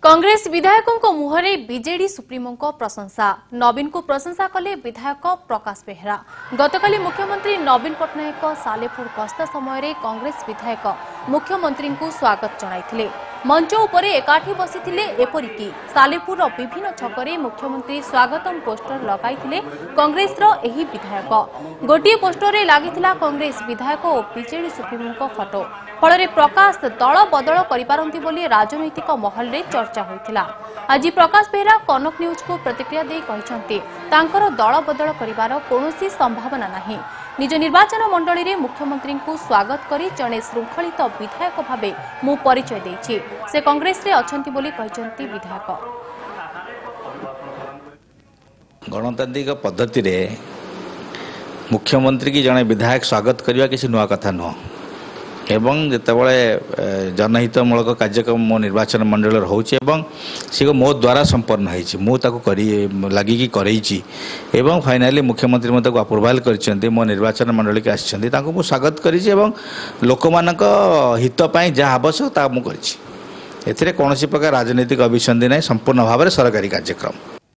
कांग्रेस विधायकों मुहरे बीजेडी सुप्रीमों प्रशंसा नवीन को प्रशंसा कले विधायक प्रकाश बेहरा। गतकाली मुख्यमंत्री नवीन पट्टनायक सालेपुर गस्त समय कांग्रेस विधायक मुख्यमंत्री को स्वागत जणाइथिले। मंच उपरे एकाठी बसिथिले। एपरिकी सालेपुर विभिन्न छकरे मुख्यमंत्री स्वागतम पोस्टर लगाइथिले कांग्रेस एही विधायक। गोटे पोस्टर रे लागिथिला कांग्रेस विधायक और बीजेडी सुप्रीमों फोटो। फल प्रकाश दल बदल करिपारंती बोली राजनैतिक महल रे चर्चा होइथिला। आज प्रकाश बेहरा कनक न्यूज को प्रतिक्रिया दे कहिसंती तांकर दल बदल करिवार कोनोसी संभावना नाही। निज निर्वाचन मंडली रे मुख्यमंत्री को स्वागत करी जणे श्रृंखलित विधायक भावे मु परिचय देछि। से कांग्रेस रे अछंती बोली कहिसंती विधायक। गणतांत्रिक पद्धति रे मुख्यमंत्री की जणे विधायक स्वागत करवा किसी नुआ कथा नुह एवं जितेबाला जनहितमूलक कार्यक्रम मो निर्वाचन मंडल होची सी मो द्वारा संपन्न होती लगिकी करैछि एवं फाइनाली मुख्यमंत्री मत अप्रूवाल कर मो निर्वाचन मंडल के आसी स्वागत करिछि एवं लोक मानक हित पई जहाँ आवश्यक ता मु करिछि। एथिरे कौनसी प्रकार राजनीतिक अभिसंधि नहीं, संपूर्ण भाव में सरकारी कार्यक्रम।